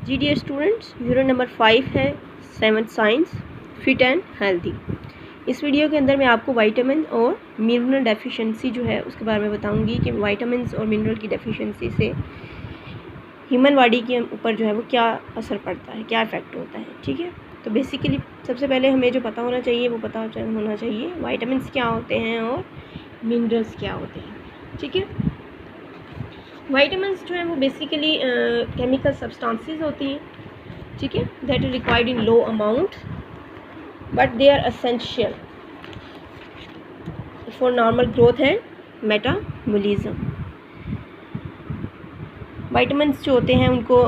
जी dear students, unit number 5 है 7th science fit and healthy. इस video के अंदर मैं आपको विटामिन और मिनरल डेफिशिएंसी जो है उसके बारे में बताऊंगी कि विटामिन्स और मिनरल की डेफिशिएंसी से ह्यूमन बॉडी के ऊपर जो है वो क्या असर पड़ता है, क्या इफ़ेक्ट होता है। ठीक है, तो बेसिकली सबसे पहले हमें जो पता होना चाहिए वो पता होना चाहिए विटामिन्स क्या होते हैं और मिनरल्स क्या होते हैं। ठीक है, विटामिन्स जो है वो बेसिकली केमिकल सब्सटेंसेस होती हैं, ठीक है, that is required in low amount but they are essential for normal growth and metabolism. Vitamins जो होते हैं उनको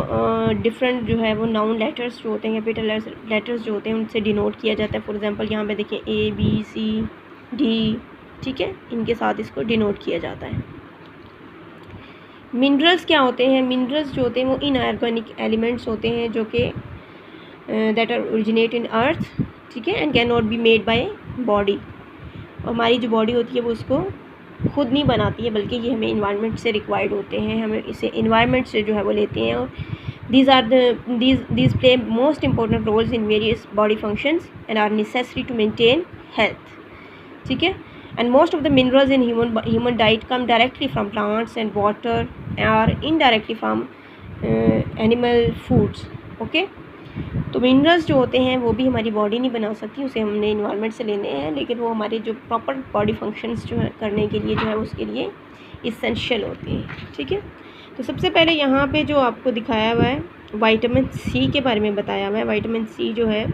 डिफरेंट जो है वो नाउन लेटर्स जो होते हैं, कैपिटल लेटर्स जो होते हैं उनसे डिनोट किया जाता है। फॉर एग्जांपल यहाँ पे देखें ABCD, ठीक है, इनके साथ इसको डिनोट किया जाता है। मिनरल्स क्या होते हैं? मिनरल्स जो होते हैं वो इनऑर्गेनिक एलिमेंट्स होते हैं जो कि दैट आर ओरिजिनेट इन अर्थ, ठीक है, and can not be made by body. हमारी जो बॉडी होती है वो उसको खुद नहीं बनाती है, बल्कि ये हमें इन्वायरमेंट से रिक्वायर्ड होते हैं, हमें इसे इन्वायरमेंट से जो है वो लेते हैं। और these play most important roles in various body functions and are necessary to maintain health, ठीक है। And most of the minerals in human diet come directly from plants and water or indirectly from animal foods, okay। तो minerals जो होते हैं वो भी हमारी body नहीं बना सकती, उसे हमने इन्वायरमेंट से लेने हैं, लेकिन वो हमारे जो प्रॉपर बॉडी फंक्शंस जो है करने के लिए जो है उसके लिए इसेंशियल होते हैं। ठीक है, तो सबसे पहले यहाँ पे जो आपको दिखाया हुआ है विटामिन सी के बारे में बताया हुआ है। विटामिन सी जो है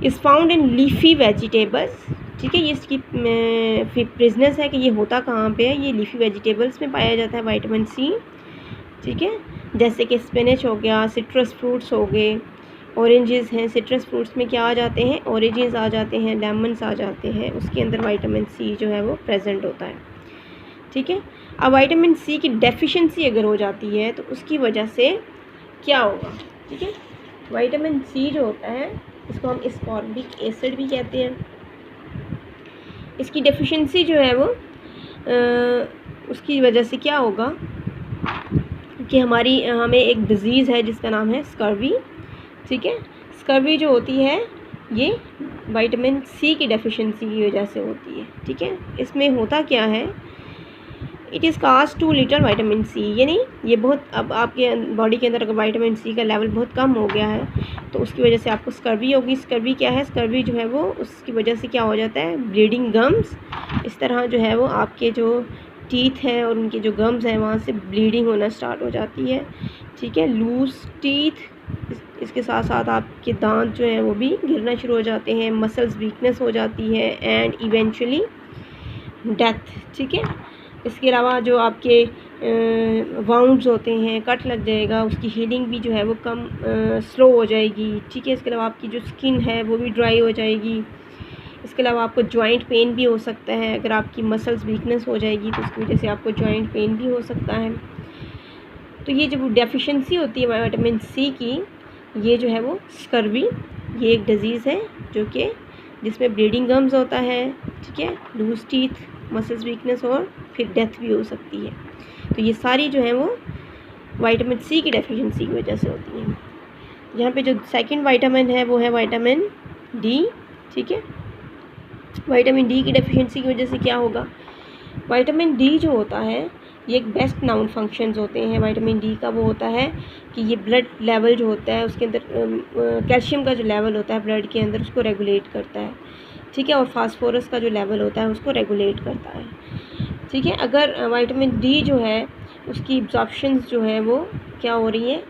is found in leafy vegetables, ठीक है। ये इसकी बिजनेस है कि ये होता कहाँ पे है, ये लीफी वेजिटेबल्स में पाया जाता है विटामिन सी, ठीक है। जैसे कि स्पिनच हो गया, सिट्रस फ्रूट्स हो गए, ऑरेंजेस हैं, सिट्रस फ्रूट्स में क्या आ जाते हैं, ऑरेंजेस आ जाते हैं, लेमन्स आ जाते हैं, उसके अंदर विटामिन सी जो है वो प्रेजेंट होता है, ठीक है। अब विटामिन सी की डेफिशिएंसी अगर हो जाती है तो उसकी वजह से क्या होगा, ठीक है। विटामिन सी जो होता है इसको हम एस्कॉर्बिक एसिड भी कहते हैं। इसकी डेफिशिएंसी जो है वो उसकी वजह से क्या होगा कि हमें एक डिज़ीज़ है जिसका नाम है स्कर्वी, ठीक है। स्कर्वी जो होती है ये विटामिन सी की डेफिशिएंसी की वजह से होती है, ठीक है। इसमें होता क्या है, it is caused to little vitamin C, यानी ये बहुत, अब आपके बॉडी के अंदर अगर विटामिन सी का लेवल बहुत कम हो गया है तो उसकी वजह से आपको स्कर्वी होगी। स्कर्वी क्या है, स्कर्वी जो है वो उसकी वजह से क्या हो जाता है, ब्लीडिंग गम्स, इस तरह जो है वो आपके जो टीथ हैं और उनके जो गम्स हैं वहाँ से ब्लीडिंग होना स्टार्ट हो जाती है, ठीक है। लूज टीथ, इसके साथ साथ आपके दांत जो हैं वो भी गिरना शुरू हो जाते हैं, मसल्स वीकनेस हो जाती है एंड इवेंचुअली डेथ, ठीक है। इसके अलावा जो आपके वाउंड्स होते हैं, कट लग जाएगा, उसकी हीलिंग भी जो है वो कम स्लो हो जाएगी, ठीक है। इसके अलावा आपकी जो स्किन है वो भी ड्राई हो जाएगी। इसके अलावा आपको जॉइंट पेन भी हो सकता है, अगर आपकी मसल्स वीकनेस हो जाएगी तो उसकी वजह से आपको जॉइंट पेन भी हो सकता है। तो ये जो डेफिशिएंसी होती है विटामिन सी की, ये जो है वो स्कर्वी, ये एक डिज़ीज़ है जो कि जिसमें ब्लीडिंग गम्स होता है, ठीक है, लूज टीथ, मसल्स वीकनेस और फिर डेथ भी हो सकती है। तो ये सारी जो है वो विटामिन सी की डेफिशिएंसी की वजह से होती है। यहाँ पे जो सेकंड विटामिन है वो है विटामिन डी, ठीक है। विटामिन डी की डेफिशिएंसी की वजह से क्या होगा, विटामिन डी जो होता है ये एक बेस्ट नाउन फंक्शंस होते हैं विटामिन डी का। वो होता है कि ये ब्लड लेवल जो होता है उसके अंदर कैल्शियम का जो लेवल होता है ब्लड के अंदर उसको रेगुलेट करता है, ठीक है, और फास्फोरस का जो लेवल होता है उसको रेगुलेट करता है, ठीक है। अगर विटामिन डी जो है उसकी एब्जॉर्प्शंस जो है वो क्या हो रही है,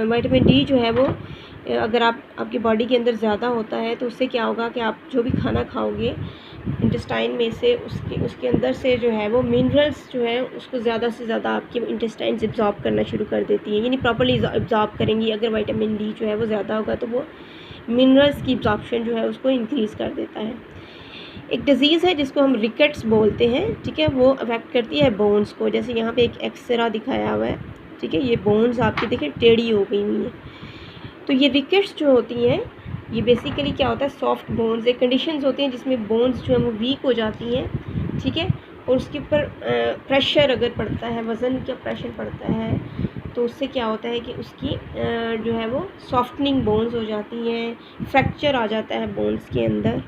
विटामिन डी जो है वो अगर आपकी बॉडी के अंदर ज़्यादा होता है तो उससे क्या होगा कि आप जो भी खाना खाओगे इंटेस्टाइन में से उसके अंदर से जो है वो मिनरल्स जो है उसको ज़्यादा से ज़्यादा आपकी इंटेस्टाइन्स एब्जॉर्ब करना शुरू कर देती है, यानी प्रॉपर्ली एब्जॉर्ब करेंगी। अगर विटामिन डी जो है वो ज़्यादा होगा तो वो मिनरल्स की एब्जॉर्प्शन जो है उसको इंक्रीज़ कर देता है। एक डिज़ीज़ है जिसको हम रिकेट्स बोलते हैं, ठीक है, वो अफेक्ट करती है बोन्स को। जैसे यहाँ पे एक एक्सरा दिखाया हुआ है, ठीक है, ये बोन्स आपकी देखिए टेढ़ी हो गई हुई है। तो ये रिकेट्स जो होती हैं ये बेसिकली क्या होता है, सॉफ्ट बोन्स, एक कंडीशंस होती हैं जिसमें बोन्स जो है वो वीक हो जाती हैं, ठीक है, और उसके ऊपर प्रेशर अगर पड़ता है, वज़न का प्रेशर पड़ता है तो उससे क्या होता है कि उसकी जो है वो सॉफ्टनिंग बोन्स हो जाती हैं, फ्रैक्चर आ जाता है बोन्स के अंदर,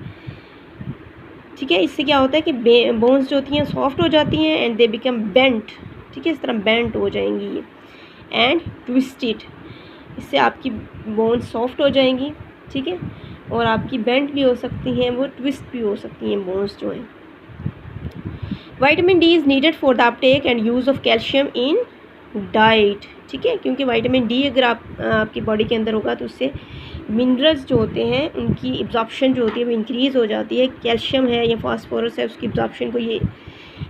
ठीक है। इससे क्या होता है कि बोन्स जो होती हैं सॉफ्ट हो जाती हैं एंड दे बिकम बेंट, ठीक है, इस तरह बेंट हो जाएंगी ये, एंड ट्विस्टेड, इससे आपकी बोन्स सॉफ्ट हो जाएंगी, ठीक है, और आपकी बेंट भी हो सकती हैं, वो ट्विस्ट भी हो सकती हैं बोन्स जो हैं। Vitamin D is needed for the Uptake and use of calcium in diet, ठीक है, क्योंकि विटामिन डी अगर आपकी बॉडी के अंदर होगा तो उससे मिनरल्स जो होते हैं उनकी एब्जॉर्प्शन जो होती है वो इंक्रीज़ हो जाती है। कैल्शियम है या फास्फोरस है, उसकी एब्जॉर्प्शन को ये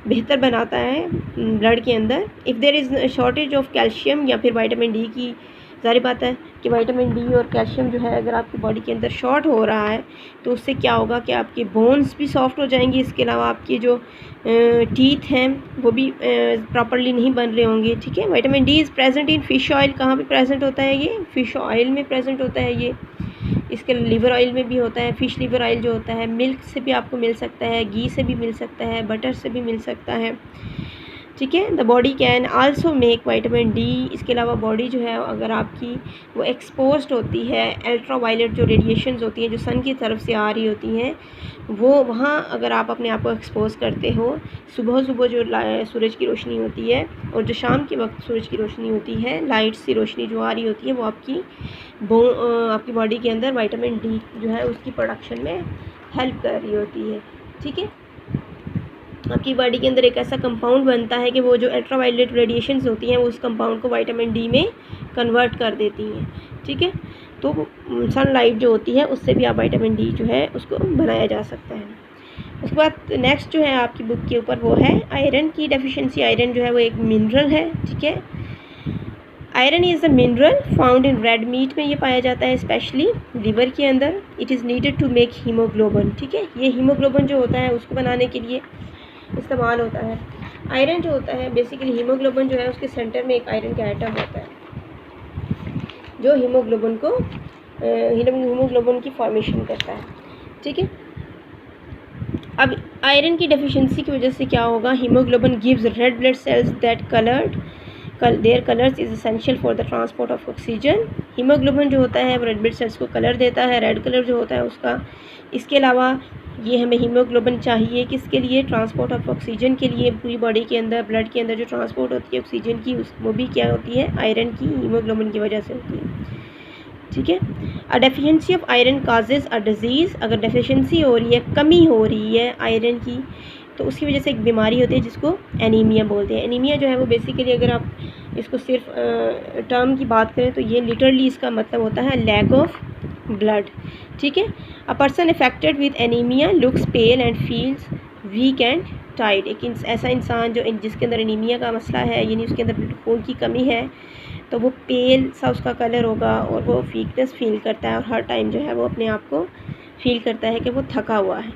बेहतर बनाता है ब्लड के अंदर। If there is shortage of calcium या फिर विटामिन डी की, ज़ाहिर बात है कि विटामिन डी और कैल्शियम जो है अगर आपकी बॉडी के अंदर शॉर्ट हो रहा है तो उससे क्या होगा कि आपके बोन्स भी सॉफ्ट हो जाएंगे, इसके अलावा आपके जो टीथ हैं वो भी प्रॉपरली नहीं बन रहे होंगे, ठीक है। Vitamin D is present in fish oil, कहाँ पे प्रेजेंट होता है ये? फ़िश ऑयल में प्रेजेंट होता है ये। इसके लिवर ऑयल में भी होता है, फ़िश लिवर ऑयल जो होता है, मिल्क से भी आपको मिल सकता है, घी से भी मिल सकता है, बटर से भी मिल सकता है, ठीक है। The body can also make vitamin D, इसके अलावा बॉडी जो है अगर आपकी वो एक्सपोज्ड होती है, अल्ट्रा वायलेट जो रेडिएशंस होती हैं जो सन की तरफ से आ रही होती हैं, वो वहाँ अगर आप अपने आप को एक्सपोज करते हो, सुबह सुबह जो सूरज की रोशनी होती है और जो शाम के वक्त सूरज की रोशनी होती है, लाइट सी रोशनी जो आ रही होती है, वो आपकी बॉडी के अंदर विटामिन डी जो है उसकी प्रोडक्शन में हेल्प कर रही होती है, ठीक है। आपकी बॉडी के अंदर एक ऐसा कंपाउंड बनता है कि वो जो अल्ट्रावायलेट रेडिएशंस होती हैं वो उस कंपाउंड को विटामिन डी में कन्वर्ट कर देती हैं, ठीक है। तो सनलाइट जो होती है उससे भी आप विटामिन डी जो है उसको बनाया जा सकता है। उसके बाद नेक्स्ट जो है आपकी बुक के ऊपर वो है आयरन की डेफिशिएंसी। आयरन जो है वो एक मिनरल है, ठीक है। Iron is a mineral found in red meat में ये पाया जाता है, स्पेशली लिवर के अंदर। It is needed to make haemoglobin, ठीक है। ये हीमोग्लोबिन जो होता है उसको बनाने के लिए इस्तेमाल होता है। आयरन जो होता है बेसिकली हीमोग्लोबिन जो है उसके सेंटर में एक आयरन का एटम होता है जो हीमोग्लोबिन की फॉर्मेशन करता है, ठीक है। अब आयरन की डेफिशिएंसी की वजह से क्या होगा, haemoglobin gives red blood cells that their colours is essential for the transport of oxygen. Haemoglobin जो होता है वो रेड ब्लड सेल्स को कलर देता है, रेड कलर जो होता है उसका। इसके अलावा ये हमें हीमोग्लोबिन चाहिए किसके लिए? ट्रांसपोर्ट ऑफ ऑक्सीजन के लिए। पूरी बॉडी के अंदर ब्लड के अंदर जो ट्रांसपोर्ट होती है ऑक्सीजन की वो भी क्या होती है? आयरन की, हीमोग्लोबिन की वजह से होती है, ठीक है। अ deficiency of iron causes a disease, अगर डेफिशिएंसी हो रही है, कमी हो रही है आयरन की, तो उसकी वजह से एक बीमारी होती है जिसको एनीमिया बोलते हैं। एनीमिया जो है वो बेसिकली अगर आप इसको सिर्फ टर्म की बात करें तो ये लिटरली इसका मतलब होता है लैक ऑफ ब्लड, ठीक है। A person affected with anaemia looks pale and feels weak and टाइड। एक ऐसा इंसान जो जिसके अंदर एनीमिया का मसला है, यानी उसके अंदर खून की कमी है, तो वो पेल सा उसका कलर होगा और वो वीकनेस फील करता है और हर टाइम जो है वो अपने आप को फील करता है कि वो थका हुआ है।